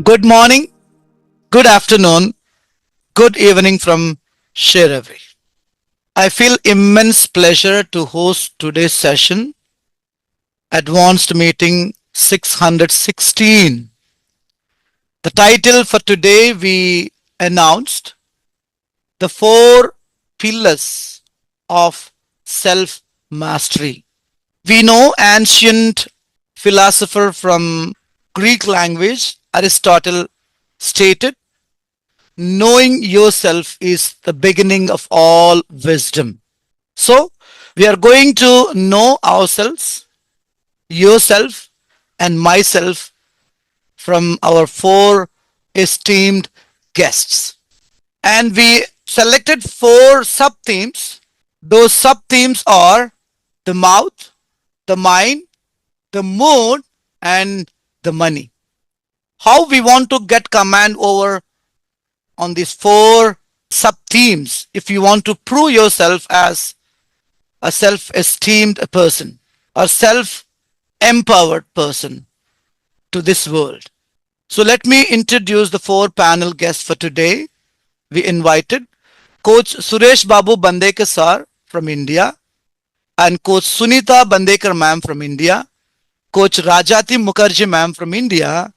Good morning, good afternoon, good evening from sharEvery. I feel immense pleasure to host today's session, Advanced Meeting 616. The title for today we announced the four pillars of self mastery. We know ancient philosopher from Greek language Aristotle stated knowing yourself is the beginning of all wisdom. So, we are going to know ourselves, yourself, and myself from our four esteemed guests. And we selected four sub themes. Those sub themes are the mouth, the mind, the mood, and the money. How we want to get command over on these four sub themes if you want to prove yourself as a self esteemed person or self empowered person to this world. So, let me introduce the four panel guests for today. We invited Coach Suresh Babu Bandekar sir from India and Coach Sunita Bandekar ma'am from India, Coach Rajati Mukherjee ma'am from India,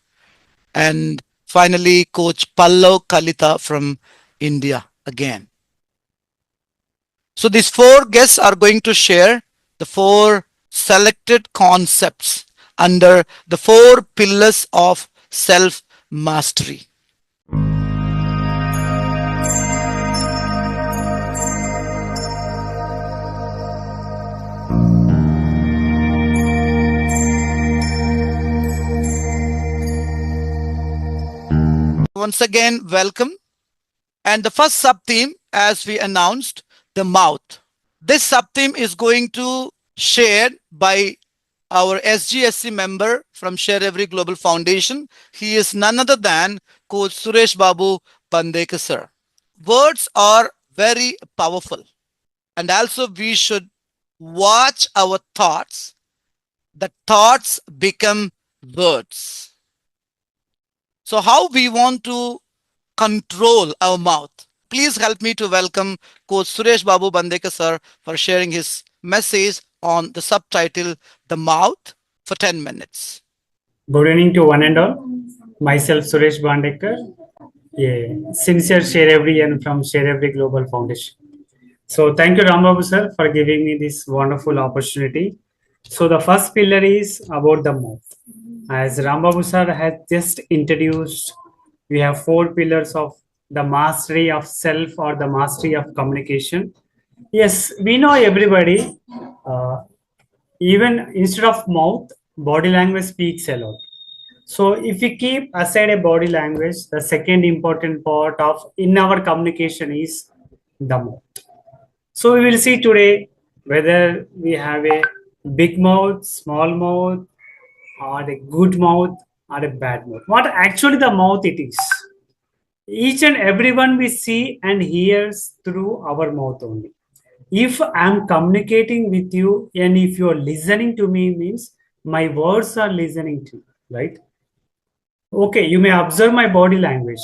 and finally Coach Pallav Kalita from India again. So these four guests are going to share the four selected concepts under the four pillars of self mastery. Once again, welcome. And the first sub theme, as we announced, the mouth. This sub theme is going to shared by our SGSC member from sharEvery Global Foundation. He is none other than Coach Suresh Babu Bandekar sir. Words are very powerful, and also we should watch our thoughts. The thoughts become words. So, how we want to control our mouth? Please help me to welcome Coach Suresh Babu Bandekar sir for sharing his message on the subtitle The Mouth for 10 minutes. Good evening to one and all. Myself Suresh Bandekar, a sincere sharEvery and from sharEvery Global Foundation. So thank you Rambabu sir for giving me this wonderful opportunity. So the first pillar is about the mouth. As Rambabu sir has just introduced, we have four pillars of the mastery of self or the mastery of communication. Yes, we know everybody. Even instead of mouth, body language speaks a lot. So if we keep aside a body language, the second important part of in our communication is the mouth. So we will see today whether we have a big mouth, small mouth, or a good mouth, or a bad mouth. What actually the mouth it is. Each and everyone we see and hears through our mouth only. If I'm communicating with you and if you're listening to me means my words are listening to you, right? Okay, you may observe my body language,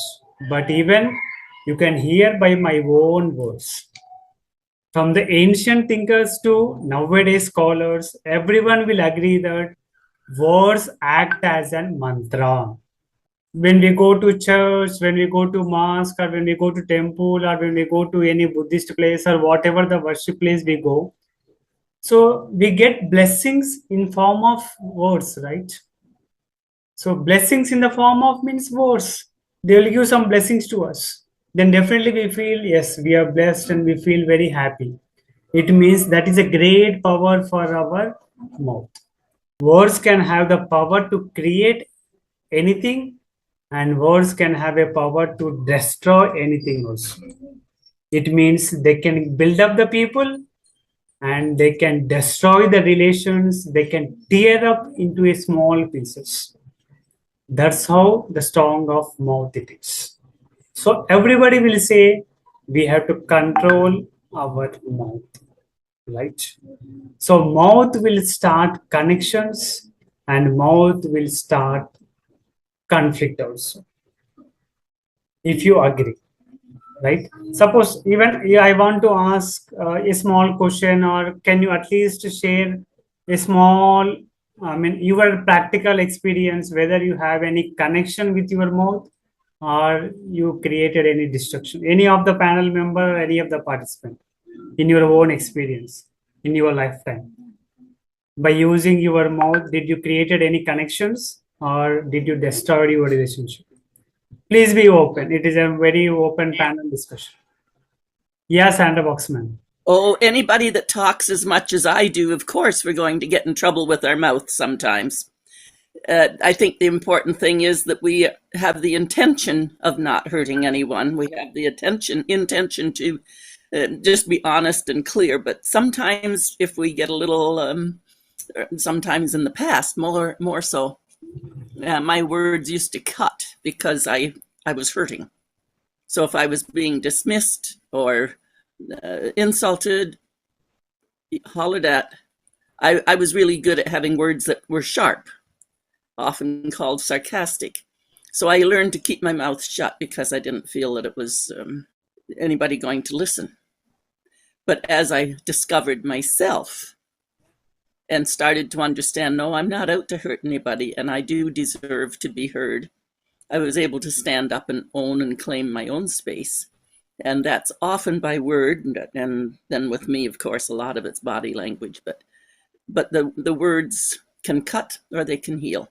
but even you can hear by my own words. From the ancient thinkers to nowadays scholars, everyone will agree that words act as a mantra. When we go to church, when we go to mosque, or when we go to temple, or when we go to any Buddhist place or whatever the worship place we go, so we get blessings in form of words, right? So blessings in the form of means words. They will give some blessings to us. Then definitely we feel, yes, we are blessed and we feel very happy. It means that is a great power for our mouth. Words can have the power to create anything, and words can have a power to destroy anything also. It means they can build up the people and they can destroy the relations, they can tear up into a small pieces. That's how the strong of mouth it is. So everybody will say we have to control our mouth. right? So mouth will start connections and mouth will start conflict also, if you agree, right? Suppose even I want to ask a small question, or can you at least share a small, I mean, your practical experience, whether you have any connection with your mouth or you created any destruction, any of the panel member, any of the participant, in your own experience, in your lifetime, by using your mouth, did you created any connections or did you destroy your relationship? Please be open. It is a very open panel discussion. Yes, Sandra Boxman. Oh, anybody that talks as much as I do, of course, we're going to get in trouble with our mouth sometimes. I think the important thing is that we have the intention of not hurting anyone. We have the intention to just be honest and clear. But sometimes, if we get a little, sometimes in the past, more so, my words used to cut because I was hurting. So if I was being dismissed or insulted, hollered at, I was really good at having words that were sharp, often called sarcastic. So I learned to keep my mouth shut because I didn't feel that it was anybody going to listen. But as I discovered myself and started to understand, no, I'm not out to hurt anybody, and I do deserve to be heard, I was able to stand up and own and claim my own space. And that's often by word, and then with me, of course, a lot of it's body language, but the words can cut or they can heal.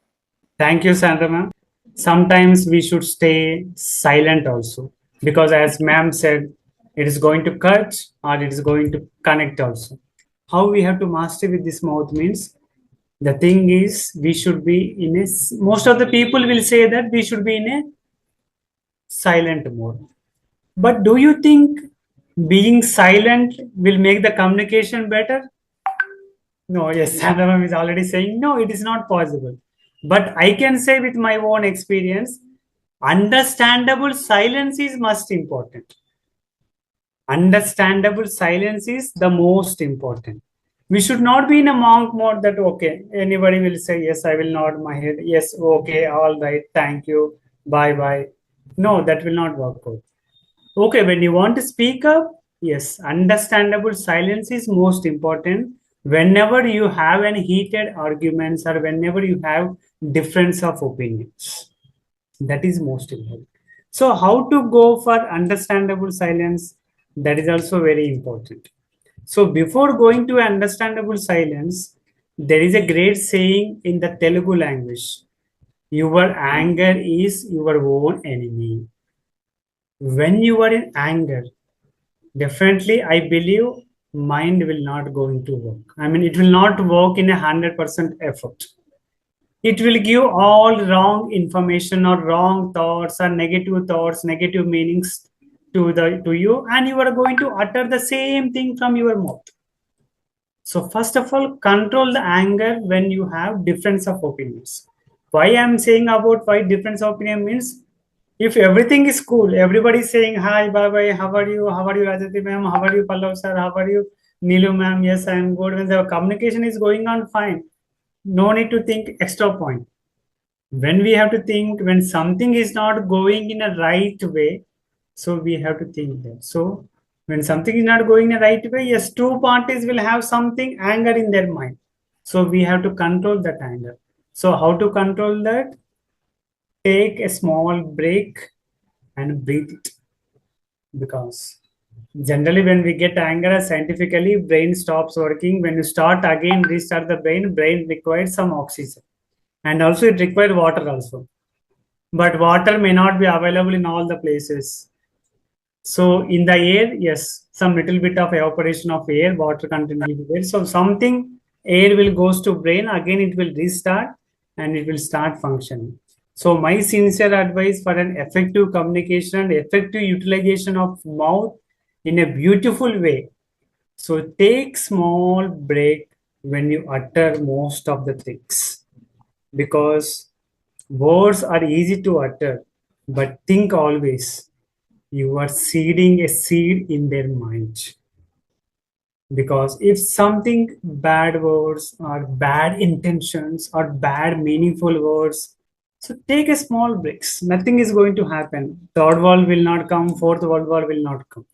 Thank you, Sandra ma'am. Sometimes we should stay silent also, because as ma'am said, it is going to cut or it is going to connect also. How we have to master with this mouth means, the thing is we should be in a, most of the people will say that we should be in a silent mode. But do you think being silent will make the communication better? No, yes, Sandra ma'am is already saying no, it is not possible. But I can say with my own experience, understandable silence is most important. Understandable silence is the most important. We should not be in a monk mode that, okay, anybody will say, yes, I will nod my head. Yes, okay, all right, thank you, bye bye. No, that will not work out. Okay, when you want to speak up, yes, understandable silence is most important. Whenever you have any heated arguments or whenever you have difference of opinions, that is most important. So, how to go for understandable silence? That is also very important. So, before going to understandable silence, there is a great saying in the Telugu language: "Your anger is your own enemy." When you are in anger, definitely, I believe mind will not going to work. I mean, it will not work in 100% effort. It will give all wrong information or wrong thoughts, negative meanings to you, and you are going to utter the same thing from your mouth. So first of all, control the anger when you have difference of opinions. Why I'm saying about why difference of opinion means, if everything is cool, everybody is saying hi, bye bye, how are you? How are you, Rajati ma'am? How are you, Pallav sir? How are you, Nilu ma'am? Yes, I am good. When the communication is going on fine, no need to think extra point. When we have to think, when something is not going in a right way, so we have to think that. So when something is not going in a right way, yes, two parties will have something anger in their mind. So we have to control that anger. So how to control that? Take a small break and breathe it. Because generally when we get anger scientifically, brain stops working. When you start again, restart the brain requires some oxygen. And also it requires water also. But water may not be available in all the places. So in the air, yes, some little bit of evaporation of air, water content will be there. So something, air will goes to brain, again it will restart and it will start functioning. So my sincere advice for an effective communication and effective utilization of mouth in a beautiful way. So take small break when you utter most of the things, because words are easy to utter, but think always you are seeding a seed in their mind. Because if something bad words or bad intentions or bad meaningful words, so take a small breaks. Nothing is going to happen. Third world will not come, fourth world war will not come.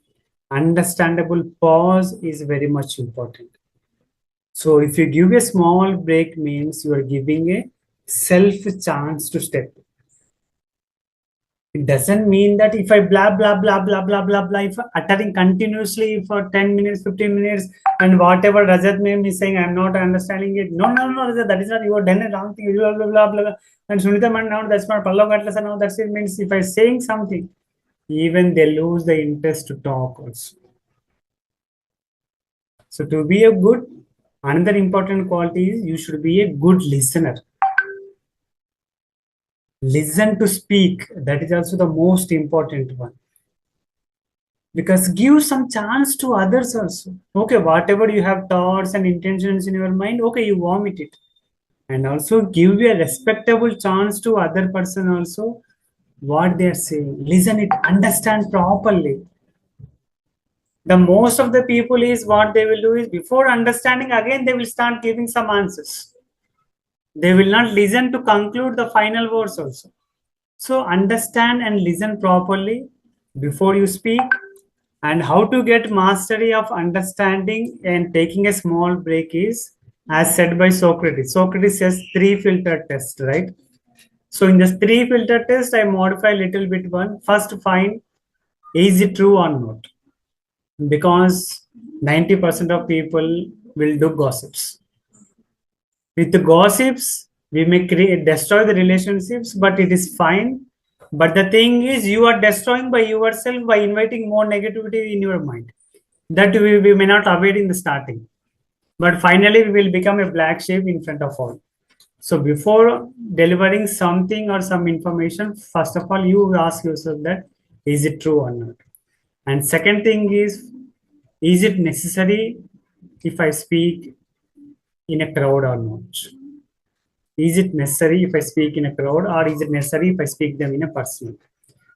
Understandable pause is very much important. So if you give a small break means you are giving a self chance to step. It doesn't mean that if I blah blah blah blah blah blah blah, if uttering continuously for 10 minutes, 15 minutes, and whatever Rajat ma'am is saying, I'm not understanding it. No, no, no, Rajat, that is not, you have done a wrong thing, blah blah blah blah. And Sunita man, now that's not Pallav Gatlas, now that's it means if I saying something, even they lose the interest to talk also. So to be a good, another important quality is you should be a good listener. Listen to speak. That is also the most important one. Because give some chance to others also. Okay, whatever you have thoughts and intentions in your mind, okay, you vomit it. And also give you a respectable chance to other person also what they are saying. Listen it, understand properly. The most of the people is what they will do is before understanding again they will start giving some answers. They will not listen to conclude the final words also. So understand and listen properly before you speak. And how to get mastery of understanding and taking a small break is as said by Socrates. Socrates says 3 filter test, right? So in this 3 filter test, I modify a little bit one. First find is it true or not? Because 90% of people will do gossips. With the gossips, we may create destroy the relationships, but it is fine. But the thing is, you are destroying by yourself by inviting more negativity in your mind. That we may not avoid in the starting, but finally we will become a black sheep in front of all. So before delivering something or some information, first of all, you ask yourself that is it true or not. And second thing is it necessary if I speak in a crowd or not? Is it necessary if I speak in a crowd or is it necessary if I speak them in a personal?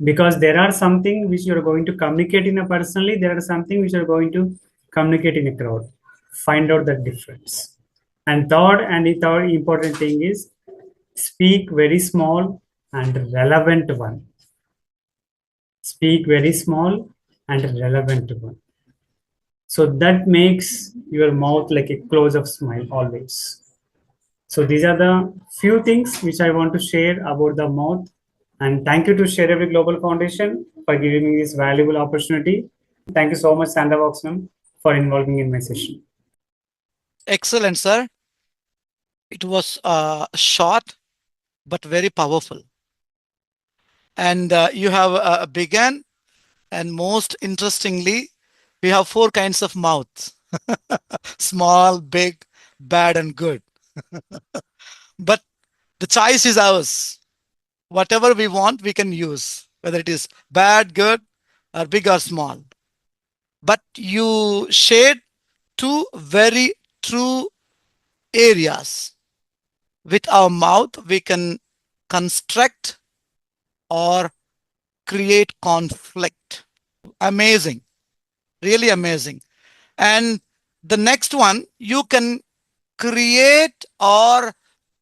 Because there are something which you are going to communicate in a personally, there are something which you are going to communicate in a crowd. Find out the difference. And third important thing is speak very small and relevant one. Speak very small and relevant one. So that makes your mouth like a close-up smile always. So these are the few things which I want to share about the mouth. And thank you to sharEvery Global Foundation for giving me this valuable opportunity. Thank you so much, Sandra Voxman, for involving in my session. Excellent, sir. It was short but very powerful. And you have begun, and most interestingly, we have 4 kinds of mouths: small, big, bad, and good. But the choice is ours. Whatever we want, we can use, whether it is bad, good, or big or small. But you shared 2 very true areas. With our mouth, we can construct or create conflict. Amazing. Really amazing. And the next one, you can create or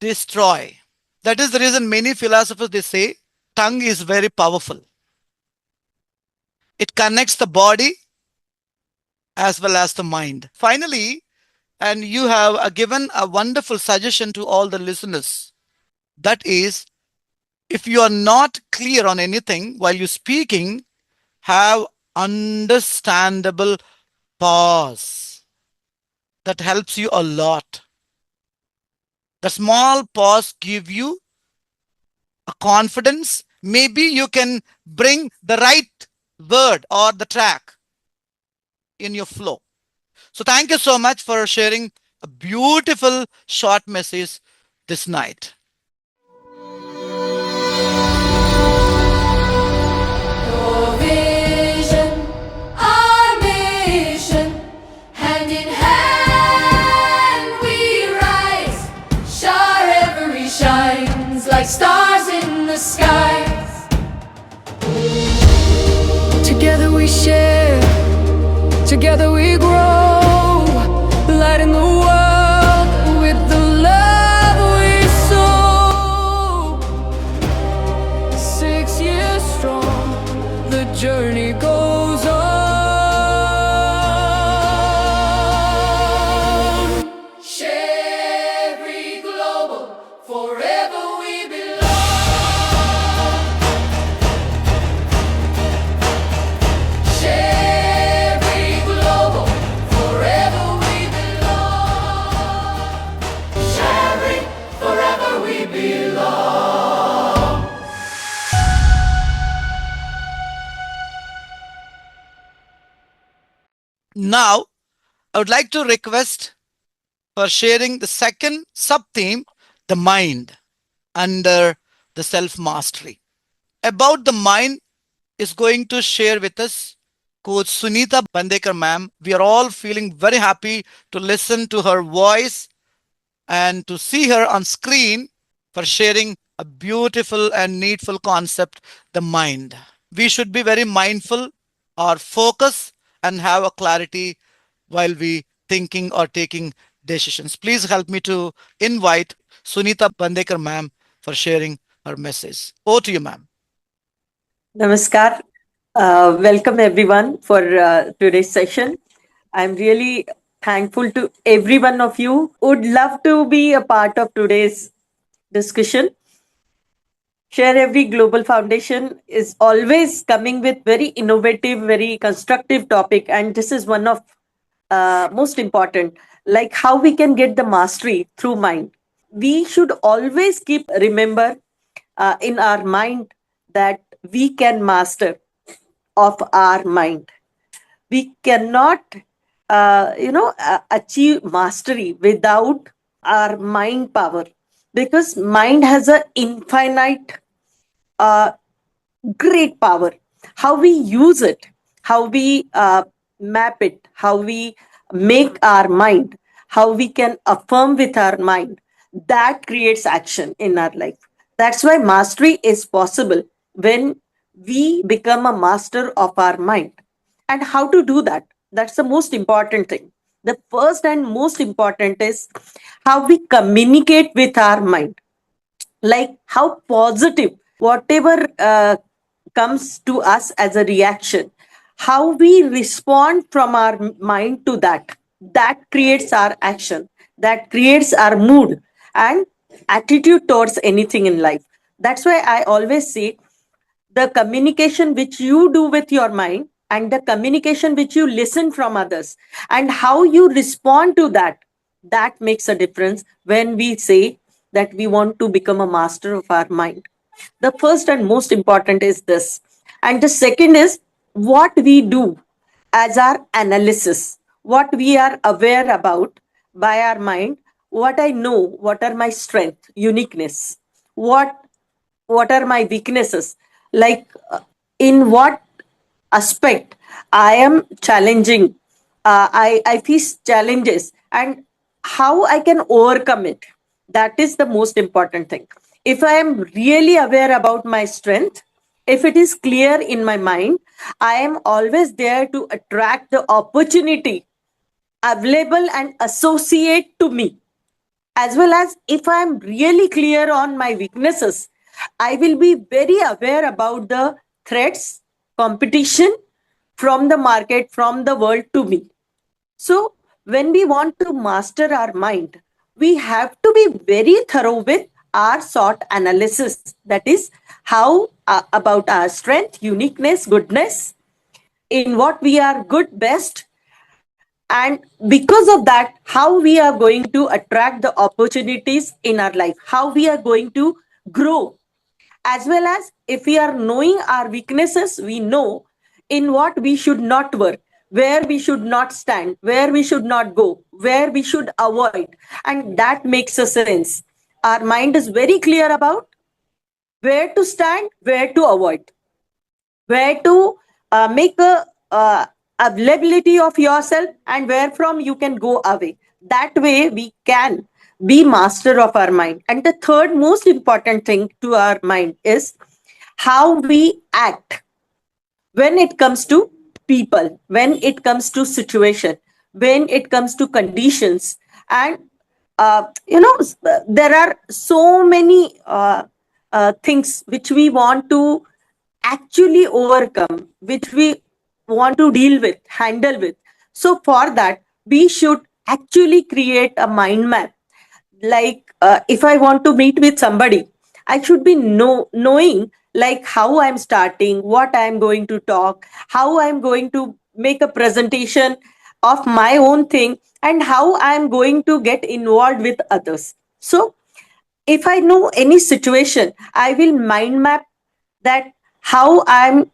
destroy. That is the reason many philosophers, they say tongue is very powerful. It connects the body as well as the mind. Finally, and you have given a wonderful suggestion to all the listeners. That is, if you are not clear on anything while you're speaking, have understandable pause. That helps you a lot. The small pause give you a confidence. Maybe you can bring the right word or the track in your flow. So thank you so much for sharing a beautiful short message this night. Your vision, our mission, hand in hand we rise. sharEvery shines like stars in the skies. Together we share, together we grow. forever we belong. sharEvery global, forever we belong. sharEvery, forever we belong. Now, I would like to request for sharing the second sub theme, the mind, under the self mastery. About the mind is going to share with us Coach Sunita Bandekar, ma'am. We are all feeling very happy to listen to her voice and to see her on screen for sharing a beautiful and needful concept, the mind. We should be very mindful or focus and have a clarity while we thinking or taking decisions. Please help me to invite Sunita Bandekar, ma'am, for sharing her message. Over to you, ma'am. Namaskar. Welcome everyone for today's session. I'm really thankful to every one of you. Would love to be a part of today's discussion. sharEvery Global Foundation is always coming with very innovative, very constructive topic, and this is one of most important, like how we can get the mastery through mind. We should always keep remember in our mind that we can master of our mind. We cannot achieve mastery without our mind power, because mind has a infinite uh, great power. How we use it, how we map it, how we make our mind, how we can affirm with our mind, that creates action in our life. That's why mastery is possible when we become a master of our mind. And how to do that? That's the most important thing. The first and most important is how we communicate with our mind, like how positive whatever comes to us as a reaction, how we respond from our mind to that, that creates our action, that creates our mood and attitude towards anything in life. That's why I always say the communication which you do with your mind and the communication which you listen from others and how you respond to that, that makes a difference when we say that we want to become a master of our mind. The first and most important is this, and the second is what we do as our analysis, what we are aware about by our mind, what I know, what are my strength, uniqueness, what are my weaknesses, like in what aspect I am challenging, I face challenges and how I can overcome it. That is the most important thing. If I am really aware about my strength, if it is clear in my mind, I am always there to attract the opportunity available and associate to me. As well as if I am really clear on my weaknesses, I will be very aware about the threats, competition from the market, from the world to me. So when we want to master our mind, we have to be very thorough with our SWOT analysis, that is how about our strength, uniqueness, goodness, in what we are good best, and because of that how we are going to attract the opportunities in our life, how we are going to grow. As well as if we are knowing our weaknesses, we know in what we should not work, where we should not stand, where we should not go, where we should avoid, and that makes a sense. Our mind is very clear about where to stand, where to avoid, where to make a availability of yourself, and where from you can go away. That way we can be master of our mind. And the third most important thing to our mind is how we act when it comes to people, when it comes to situation, when it comes to conditions. And there are so many things which we want to actually overcome, which we want to deal with, handle with. So for that we should actually create a mind map, like if I want to meet with somebody, I should be knowing like how I'm starting, what I'm going to talk, how I'm going to make a presentation of my own thing, and how I'm going to get involved with others. So if I know any situation, I will mind map that how I'm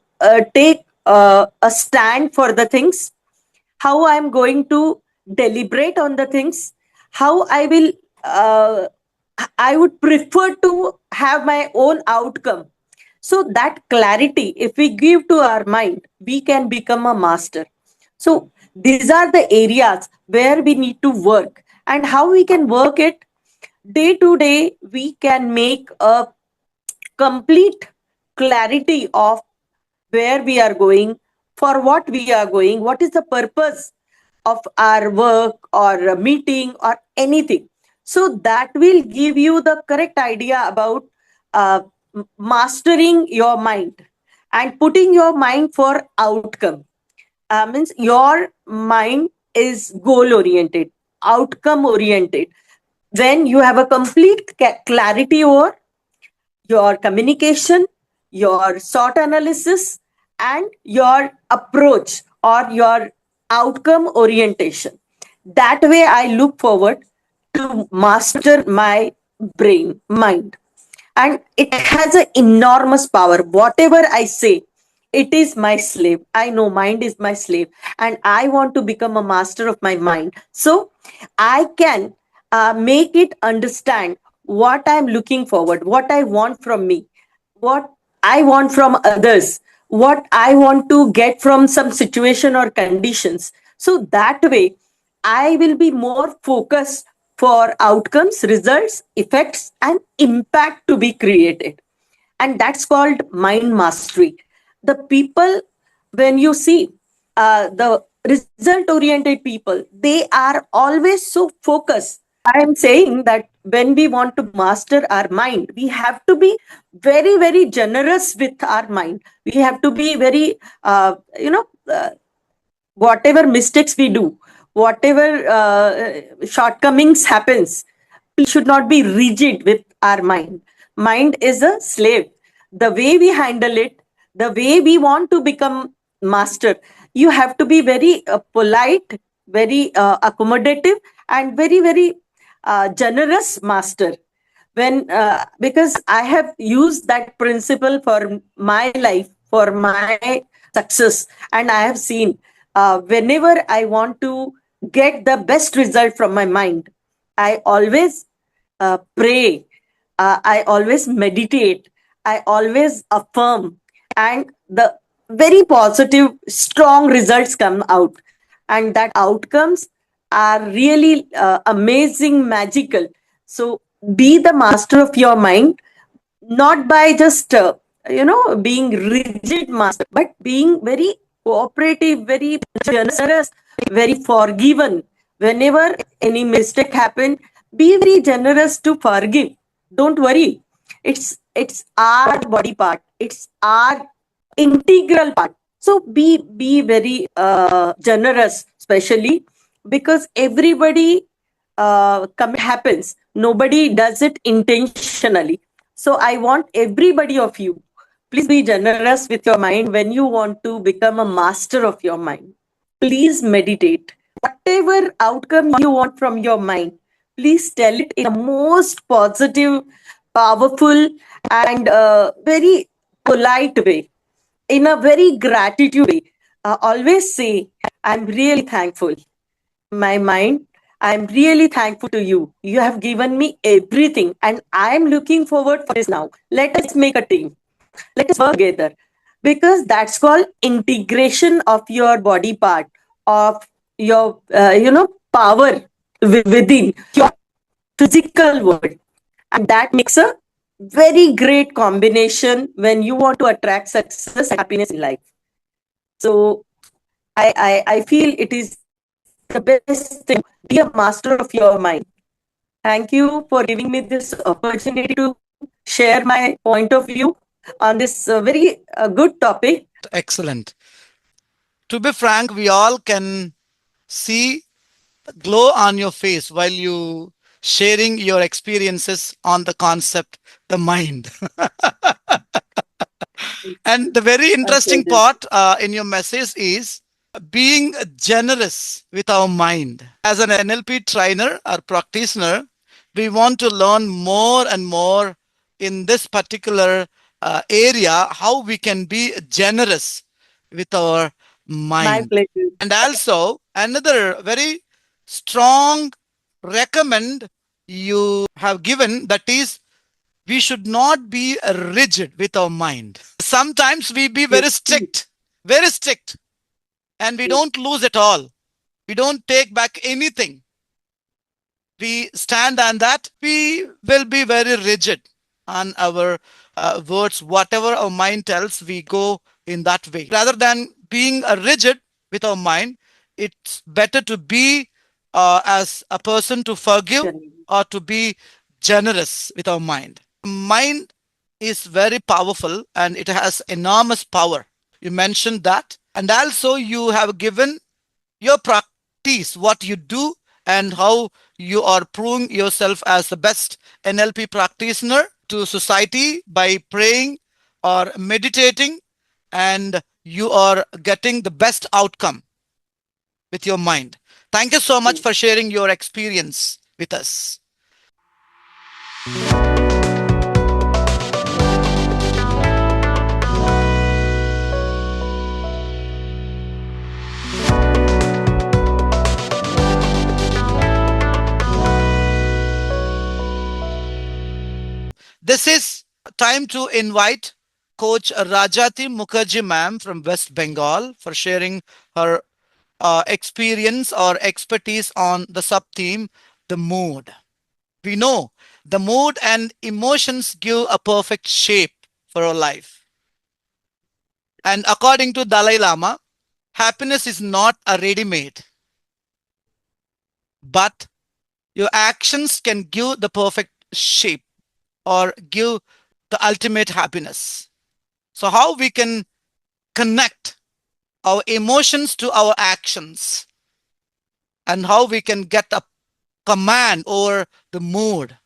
take a stand for the things, how I'm going to deliberate on the things, how I will, I would prefer to have my own outcome. So, that clarity, if we give to our mind, we can become a master. So, these are the areas where we need to work, and how we can work it day to day. We can make a complete clarity of where we are going, for what we are going, what is the purpose of our work or a meeting or anything. So that will give you the correct idea about uh, mastering your mind and putting your mind for outcome. Means your mind is goal oriented, outcome oriented. When you have a complete clarity over your communication, your SWOT analysis, and your approach or your outcome orientation. That way, I look forward to master my brain, mind. And it has an enormous power. Whatever I say, it is my slave. I know mind is my slave, and I want to become a master of my mind. So I can make it understand what I'm looking forward, what I want from me, what I want from others, what I want to get from some situation or conditions. So that way, I will be more focused for outcomes, results, effects, and impact to be created. And that's called mind mastery. The people, when you see the result oriented people, they are always so focused. I am saying that when we want to master our mind, we have to be very, very generous with our mind. We have to be very, whatever mistakes we do, whatever shortcomings happens, we should not be rigid with our mind. Mind is a slave. The way we handle it, the way we want to become master, you have to be very polite, very accommodative, and very, very generous master. When because I have used that principle for my life, for my success, and I have seen whenever I want to get the best result from my mind, I always pray, I always meditate, I always affirm, and the very positive, strong results come out. And that outcomes are really amazing, magical. So be the master of your mind, not by just being rigid master, but being very cooperative, very generous, very forgiven. Whenever any mistake happen, be very generous to forgive. Don't worry, it's our body part, it's our integral part. So be very generous, especially because everybody happens, nobody does it intentionally. So I want everybody of you, please be generous with your mind when you want to become a master of your mind. Please meditate. Whatever outcome you want from your mind, please tell it in a most positive, powerful, and very polite way, in a very gratitude way. Always say, I'm really thankful. My mind, I'm really thankful to you. You have given me everything, and I'm looking forward for this now. Let us make a team. Let us work together, because that's called integration of your body part, of your power within your physical world, and that makes a very great combination when you want to attract success and happiness in life. So I feel it is the best thing to be a master of your mind. Thank you for giving me this opportunity to share my point of view on this very good topic. Excellent. To be frank, we all can see the glow on your face while you sharing your experiences on the concept, the mind. And the very interesting Absolutely. part in your message is being generous with our mind. As an NLP trainer or practitioner, we want to learn more and more in this particular area how we can be generous with our My mind. pleasure. And also, another very strong recommend you have given, that is, we should not be rigid with our mind. Sometimes we be Yes. very strict, and we Yes. don't lose at all. We don't take back anything. We stand on that. We will be very rigid on our words. Whatever our mind tells, we go in that way. Rather than being rigid with our mind, it's better to be as a person to forgive or to be generous with our mind. Mind is very powerful and it has enormous power. You mentioned that. And also, you have given your practice, what you do, and how you are proving yourself as the best NLP practitioner to society by praying or meditating, and you are getting the best outcome with your mind. Thank you so much for sharing your experience with us. This is time to invite Coach Rajati Mukherjee ma'am from West Bengal for sharing her experience or expertise on the sub theme, the mood. We know the mood and emotions give a perfect shape for our life. And according to Dalai Lama, happiness is not a ready made, but your actions can give the perfect shape or give the ultimate happiness. So, how we can connect our emotions to our actions and how we can get a command over the mood.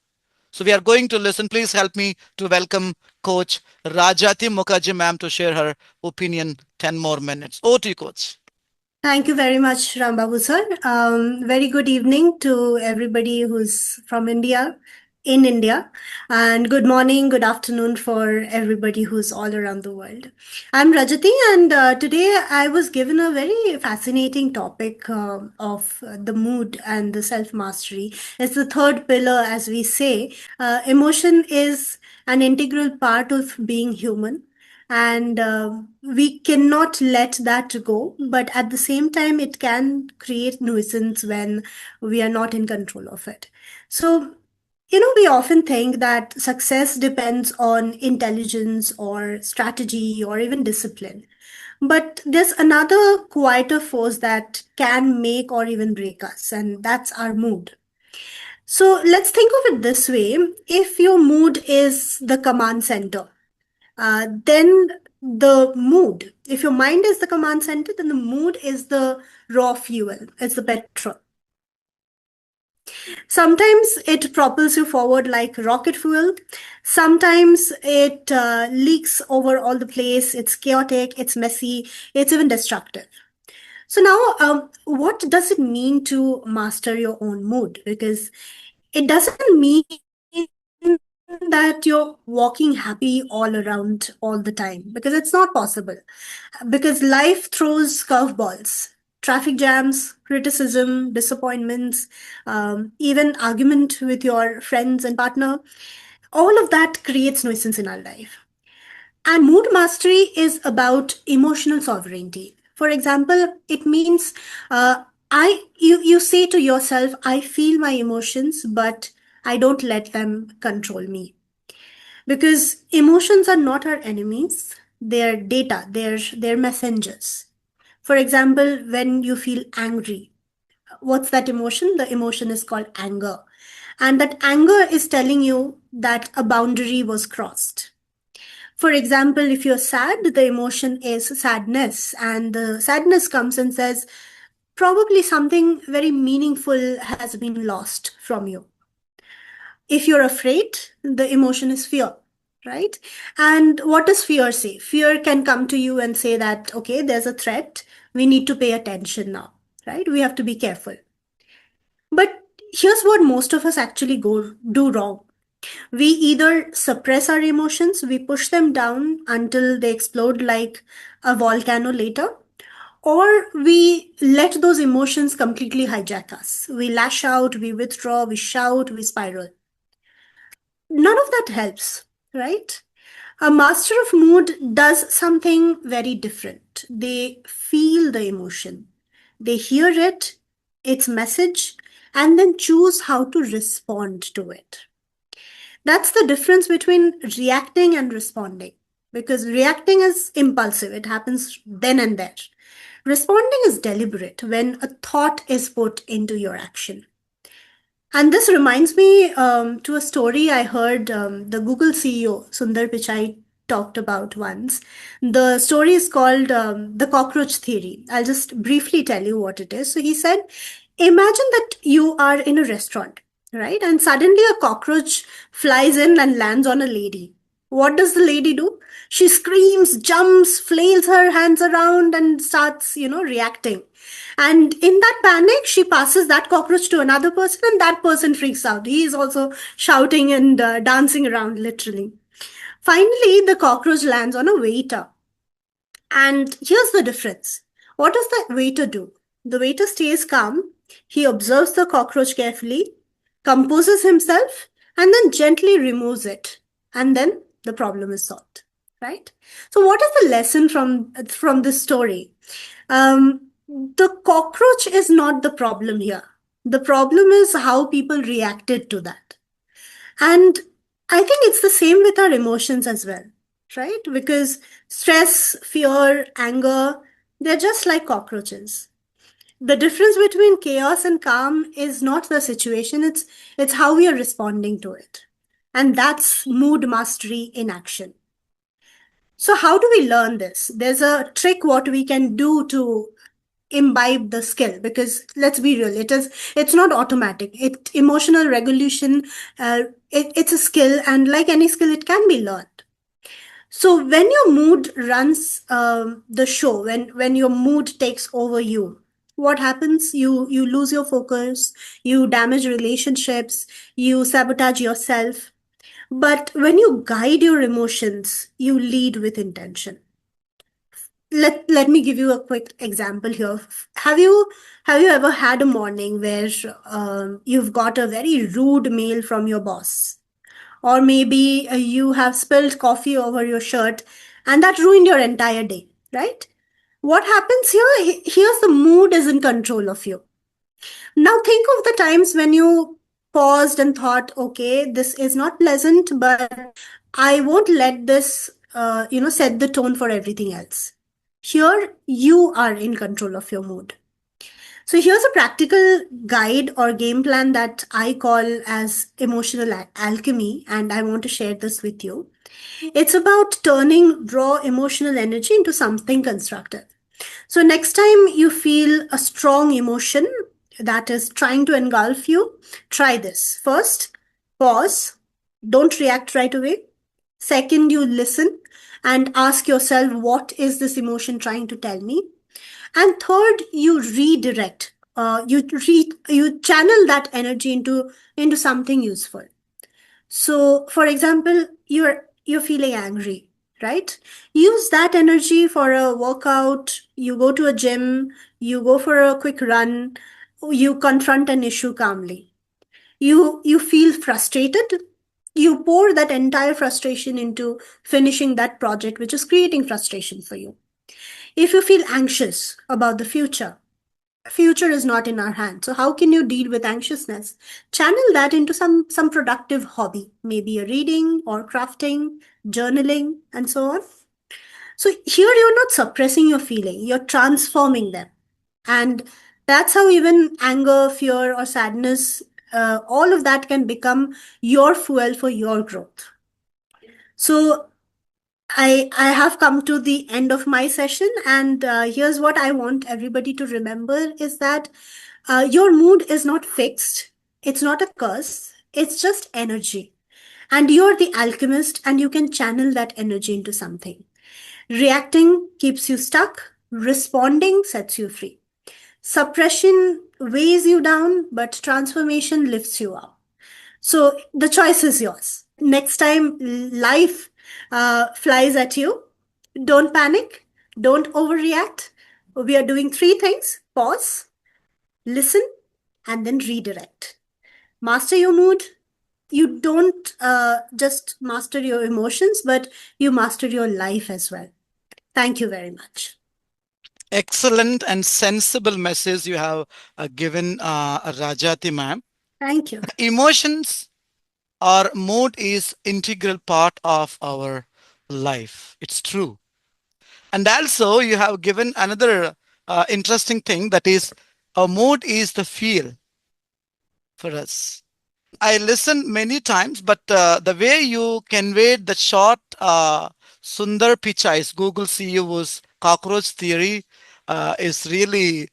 So we are going to listen. Please help me to welcome Coach Rajati Mukherjee ma'am to share her opinion 10 more minutes. Over to you, Coach. Thank you very much, Rambabu sir. Very good evening to everybody who's from India, in India, and good morning, good afternoon for everybody who's all around the world. I'm Rajati, and today I was given a very fascinating topic of the mood and the self mastery. It's the third pillar, as we say. Emotion is an integral part of being human, and we cannot let that go, but at the same time it can create nuisance when we are not in control of it. So we often think that success depends on intelligence or strategy or even discipline, but there's another quieter force that can make or even break us, and that's our mood. So let's think of it this way: if your mood is the command center, then the mood, if your mind is the command center, then the mood is the raw fuel, it's the petrol. Sometimes it propels you forward like rocket fuel. Sometimes it leaks over all the place. It's chaotic, it's messy, it's even destructive. So now, what does it mean to master your own mood? Because it doesn't mean that you're walking happy all around all the time, because it's not possible. Because life throws curveballs, traffic jams, criticism, disappointments, even argument with your friends and partner. All of that creates nuisance in our life. And mood mastery is about emotional sovereignty. For example, it means you say to yourself, I feel my emotions, but I don't let them control me. Because emotions are not our enemies, they're data, they're messengers. For example, when you feel angry, what's that emotion? The emotion is called anger. And that anger is telling you that a boundary was crossed. For example, if you're sad, the emotion is sadness, and the sadness comes and says, probably something very meaningful has been lost from you. If you're afraid, the emotion is fear, right? And what does fear say? Fear can come to you and say that, okay, there's a threat. We need to pay attention now, right? We have to be careful. But here's what most of us actually do wrong. We either suppress our emotions, we push them down until they explode like a volcano later, or we let those emotions completely hijack us. We lash out, we withdraw, we shout, we spiral. None of that helps, right? A master of mood does something very different. They feel the emotion, they hear it, its message, and then choose how to respond to it. That's the difference between reacting and responding. Because reacting is impulsive, it happens then and there. Responding is deliberate when a thought is put into your action. And this reminds me to a story I heard the Google CEO, Sundar Pichai, talked about once. The story is called The Cockroach Theory. I'll just briefly tell you what it is. So he said, imagine that you are in a restaurant, right? And suddenly a cockroach flies in and lands on a lady. What does the lady do? She screams, jumps, flails her hands around, and starts, reacting. And in that panic, she passes that cockroach to another person, and that person freaks out. He is also shouting and dancing around, literally. Finally, the cockroach lands on a waiter. And here's the difference. What does the waiter do? The waiter stays calm, he observes the cockroach carefully, composes himself, and then gently removes it. And then the problem is solved, right? So, what is the lesson from this story? The cockroach is not the problem here. The problem is how people reacted to that. And I think it's the same with our emotions as well, right? Because stress, fear, anger, they're just like cockroaches. The difference between chaos and calm is not the situation, it's how we are responding to it. And that's mood mastery in action. So how do we learn this? There's a trick what we can do to imbibe the skill, because let's be real, it's not automatic. Emotional regulation, it's a skill, and like any skill, it can be learned. So when your mood runs the show, when your mood takes over you, what happens? You lose your focus, you damage relationships, you sabotage yourself. But when you guide your emotions, you lead with intention. Let me give you a quick example here. Have you ever had a morning where you've got a very rude mail from your boss, or maybe you have spilled coffee over your shirt, and that ruined your entire day, right? What happens here? Here's the mood is in control of you. Now think of the times when you paused and thought, okay, this is not pleasant, but I won't let this, set the tone for everything else. Here, you are in control of your mood. So here's a practical guide or game plan that I call as emotional alchemy, and I want to share this with you. It's about turning raw emotional energy into something constructive. So next time you feel a strong emotion that is trying to engulf you, try this. First, pause. Don't react right away. Second, you listen and ask yourself, what is this emotion trying to tell me? And third, you redirect. You channel that energy into something useful. So, for example, you're feeling angry, right? Use that energy for a workout. You go to a gym. You go for a quick run. You confront an issue calmly. You feel frustrated. You pour that entire frustration into finishing that project, which is creating frustration for you. If you feel anxious about the future is not in our hands. So how can you deal with anxiousness? Channel that into some productive hobby, maybe a reading or crafting, journaling, and so on. So here you're not suppressing your feeling, you're transforming them. And that's how even anger, fear, or sadness, all of that can become your fuel for your growth. So I have come to the end of my session, and here's what I want everybody to remember is that your mood is not fixed. It's not a curse. It's just energy. And you're the alchemist, and you can channel that energy into something. Reacting keeps you stuck, responding sets you free. Suppression weighs you down, but transformation lifts you up. So the choice is yours. Next time life flies at you, don't panic, don't overreact. We are doing three things: pause, listen, and then redirect. Master your mood. You don't just master your emotions, but you master your life as well. Thank you very much. Excellent and sensible message you have given, Rajati ma'am. Thank you. Emotions or mood is integral part of our life. It's true. And also you have given another interesting thing, that is a mood is the feel for us. I listened many times, but the way you conveyed the short Sundar Pichai's Google CEO's cockroach theory is really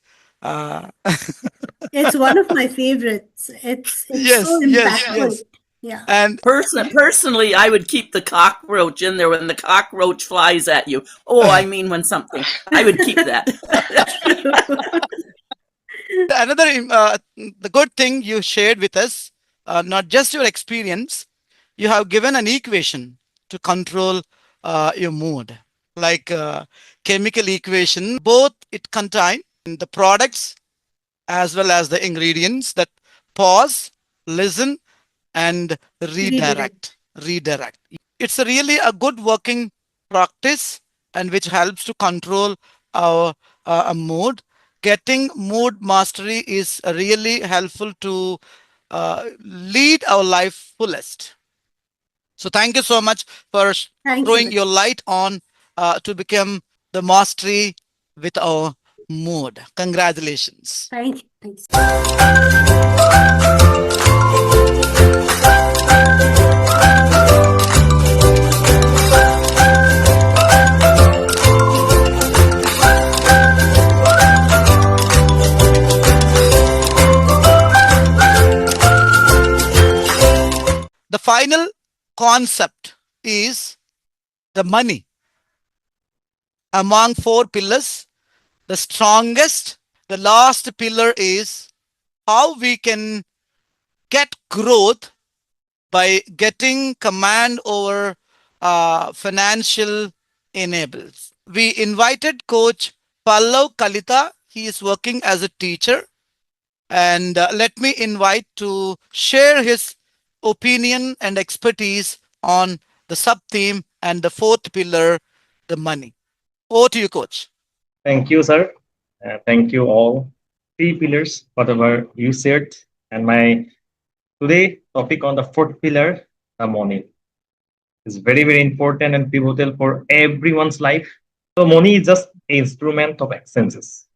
It's one of my favorites. It's so yes, yes, impactful. yes. Yeah. And Personally, I would keep the cockroach in there when the cockroach flies at you. Oh, I mean, when something. I would keep that. another the good thing you shared with us, not just your experience, you have given an equation to control your mood, like chemical equation. Both it contain the products as well as the ingredients, that pause, listen, and Redirect. redirect. It's a really a good working practice, and which helps to control our mood. Getting mood mastery is really helpful to lead our life fullest. So thank you so much for Thank you. throwing your light on to become the mastery with our mood. Congratulations. Thank you. Thanks. The final concept is the money. Among four pillars, the strongest, the last pillar is how we can get growth by getting command over financial enables. We invited Coach Pallav Kalita. He is working as a teacher, and let me invite to share his opinion and expertise on the sub theme and the fourth pillar, the money. Over to you, Coach. Thank you, sir. Thank you all. Three pillars, whatever you said, and my today topic on the fourth pillar, the money, is very very important and pivotal for everyone's life. So money is just an instrument of exchanges,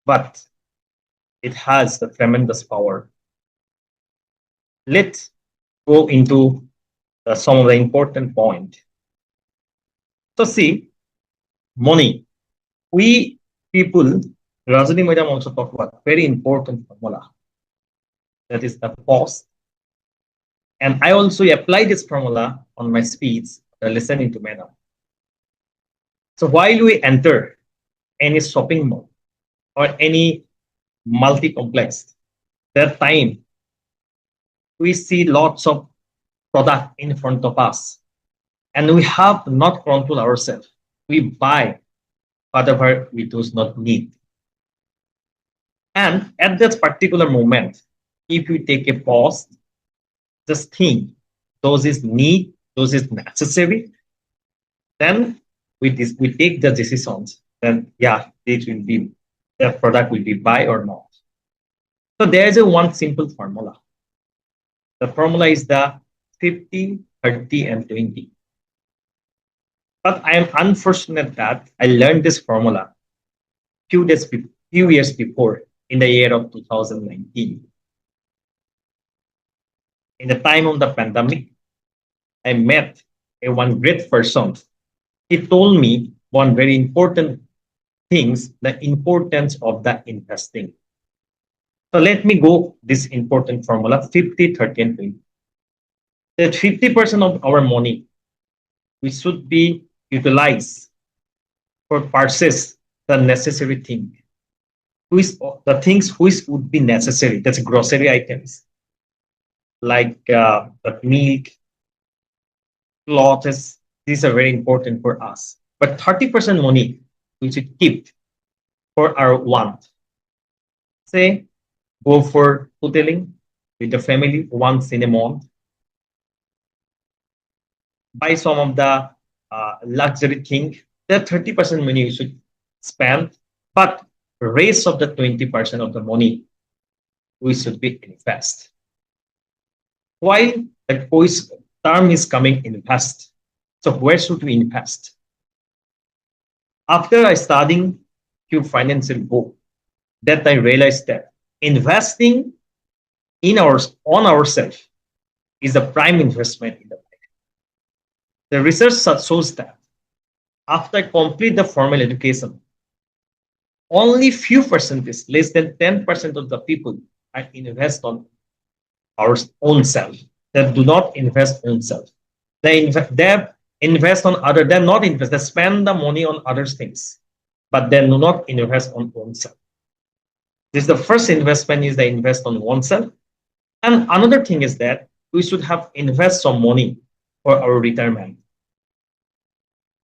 but it has the tremendous power. Let's go into some of the important point. So see, money. We people, Rajani Madam also talked about very important formula. That is the pause. And I also apply this formula on my speech, listening to Madam. So while we enter any shopping mall or any multi-complex, that time we see lots of product in front of us, and we have not control ourselves. We buy whatever we do not need. And at that particular moment, if we take a pause, just think, those is need, those is necessary, then we take the decisions, then yeah, it will be, that product will be buy or not. So there is a one simple formula. The formula is the 50, 30, and 20. But I am unfortunate that I learned this formula few years before, in the year of 2019. In the time of the pandemic, I met one great person. He told me one very important things, the importance of the investing. So let me go this important formula 50, 30, and 20. That 50% of our money we should be utilized for purchase the necessary thing. Which the things which would be necessary, that's grocery items like the milk, clothes, these are very important for us. But 30% money we should keep for our want. Say, go for hoteling with the family once in a month, buy some of the luxury thing. That 30% money you should spend, but rest of the 20% of the money we should be invest. Why the voice term is coming invest? So where should we invest? After I studying few financial book, that I realized that investing in on ourselves is a prime investment in the life. The research shows that after I complete the formal education, only few percentage, less than 10% of the people are invest on our own self. That do not invest on self. They invest on other. They not invest. They spend the money on other things, but they do not invest on oneself. This is the first investment is they invest on oneself. And another thing is that we should have invest some money for our retirement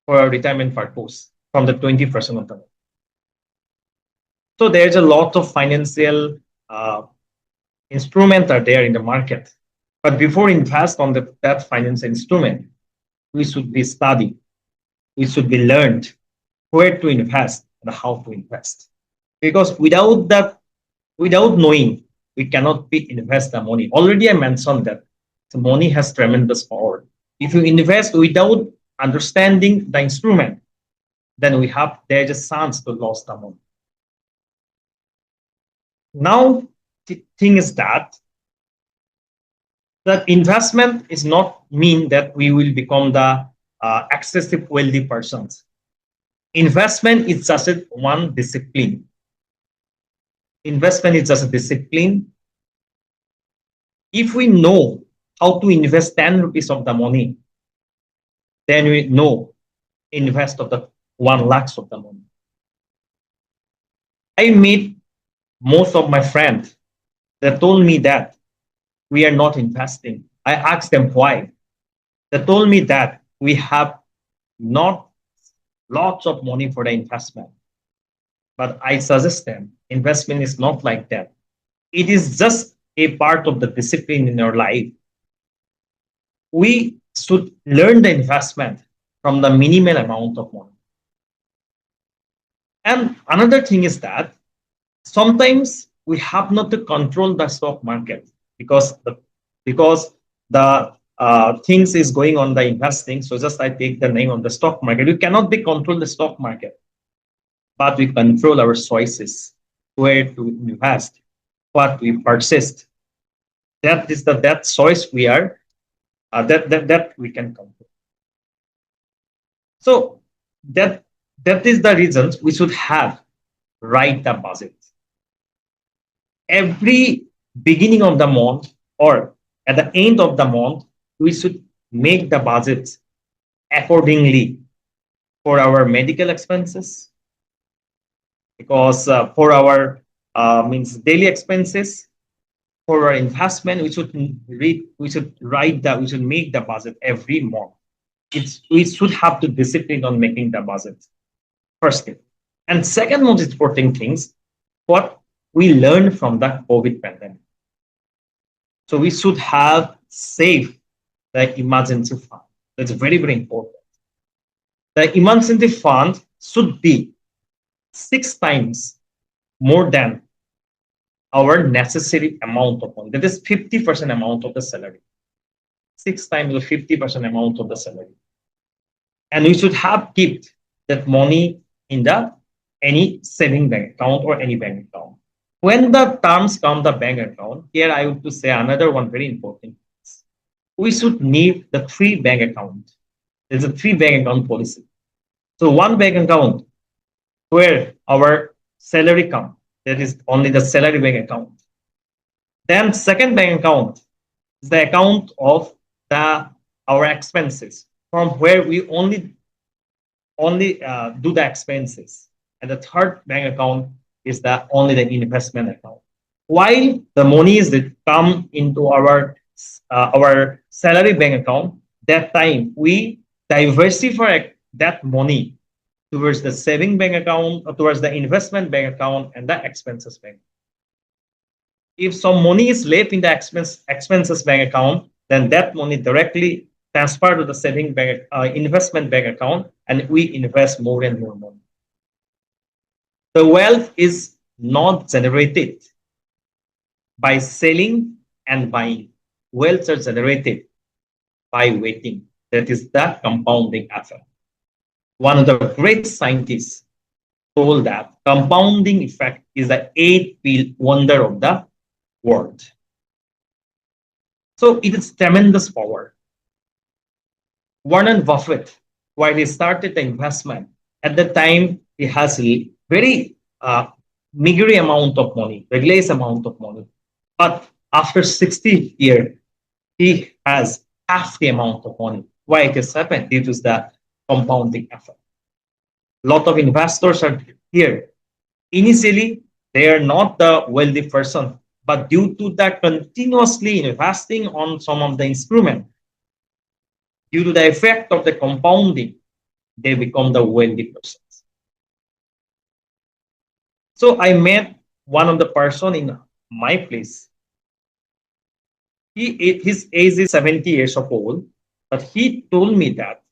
purpose from the 20% of the money. So there's a lot of financial instruments are there in the market. But before invest on that financial instrument, we should be studied. We should be learned where to invest and how to invest. Because without knowing, we cannot be invest the money. Already I mentioned that the money has tremendous power. If you invest without understanding the instrument, then there's a chance to lose the money. Now, the thing is that investment is not mean that we will become the excessive wealthy persons. Investment is just one discipline. Investment is just a discipline. If we know how to invest 10 rupees of the money, then we know invest of the 1 lakh of the money. I meet most of my friends that told me that we are not investing. I asked them why. They told me that we have not lots of money for the investment. But I suggest them investment is not like that. It is just a part of the discipline in our life. We should learn the investment from the minimal amount of money. And another thing is that sometimes we have not to control the stock market because the things is going on the investing. So just I take the name of the stock market. We cannot be control the stock market, but we control our choices, where to invest, what we purchased. That is that choice we are that we can control. So that is the reasons we should have write the budget. Every beginning of the month or at the end of the month, we should make the budget accordingly for our medical expenses, because for our means daily expenses, for our investment, we should make the budget every month. We should have to discipline on making the budget. First thing. And second most important things, what we learned from the COVID pandemic. So we should have saved the emergency fund. That's very, very important. The emergency fund should be 6 times more than our necessary amount of money. That is 50% amount of the salary. 6 times the 50% amount of the salary. And we should have kept that money in any saving bank account or any bank account. When the terms come the bank account, here I would to say another one very important. We should need the 3 bank account. There's a 3 bank account policy. So one bank account where our salary comes, that is only the salary bank account. Then second bank account is the account of the our expenses, from where we only do the expenses. And the third bank account is the only the investment account. While the monies that come into our salary bank account, that time we diversify that money towards the saving bank account, or towards the investment bank account, and the expenses bank. If some money is left in the expenses bank account, then that money directly transfer to the saving bank, investment bank account, and we invest more and more money. The wealth is not generated by selling and buying. Wealth are generated by waiting. That is the compounding effect. One of the great scientists told that compounding effect is the eighth wonder of the world. So it is tremendous power. Warren Buffett, while he started the investment, at the time he has a very meager amount of money, very less amount of money. But after 60 years, he has half the amount of money. Why it has happened? Due to the compounding effect. A lot of investors are here. Initially, they are not the wealthy person, but due to that continuously investing on some of the instrument, due to the effect of the compounding, they become the wealthy persons. So I met one of the person in my place. His age is 70 years of old, but he told me that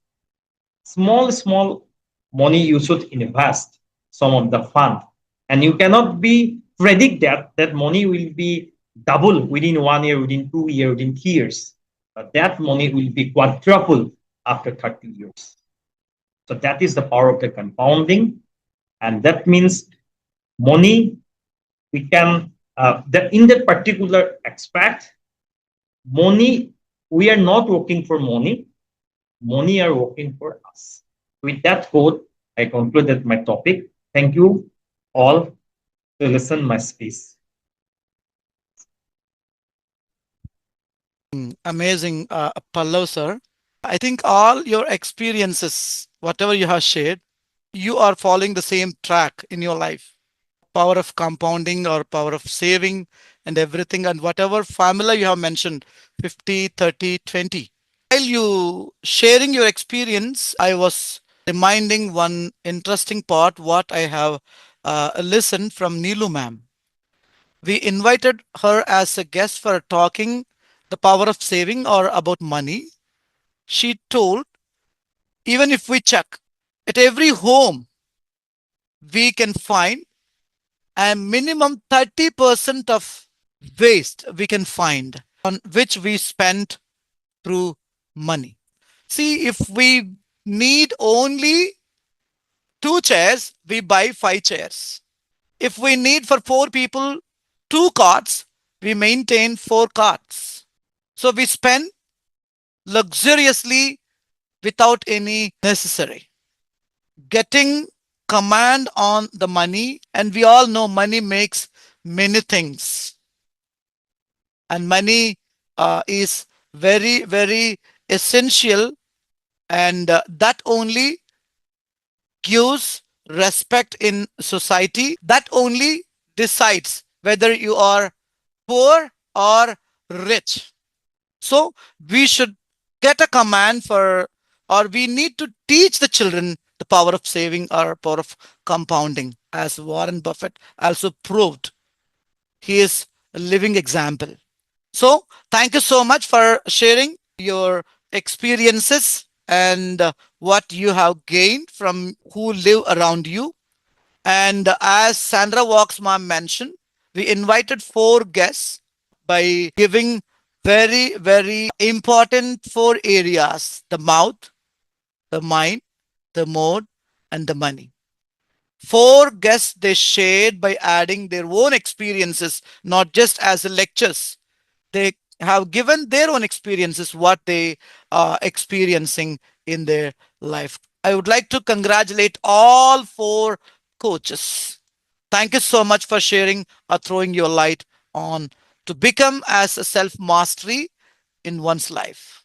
small money you should invest some of the fund, and you cannot be predict that money will be double within 1 year, within 2 years, within 3 years. But that money will be quadruple after 30 years. So that is the power of the compounding, and that means money we can that in that particular aspect, money we are not working for money. Money are working for us. With that quote, I concluded my topic. Thank you all to listen my speech. Amazing, Pallav sir. I think all your experiences, whatever you have shared, you are following the same track in your life. Power of compounding or power of saving and everything, and whatever formula you have mentioned, 50, 30, 20. While you sharing your experience, I was reminding one interesting part what I have listened from Neelu ma'am. We invited her as a guest for talking the power of saving or about money. She told, even if we check at every home, we can find a minimum 30% of waste we can find on which we spend through money. See, if we need only 2 chairs, we buy 5 chairs. If we need for 4 people 2 carts, we maintain 4 carts. So we spend luxuriously without any necessary. Getting command on the money, and we all know money makes many things. And money is very, very essential, and that only gives respect in society. That only decides whether you are poor or rich. So we should get a command for, or we need to teach the children the power of saving or power of compounding, as Warren Buffett also proved. He is a living example. So thank you so much for sharing your experiences and what you have gained from who live around you. And as Sandra Walksma mentioned, we invited 4 guests by giving very, very important 4 areas: the mouth, the mind, the mode, and the money. 4 guests they shared by adding their own experiences, not just as lectures. They have given their own experiences, what they are experiencing in their life. I would like to congratulate all 4 coaches. Thank you so much for sharing or throwing your light on to become as a self mastery in one's life.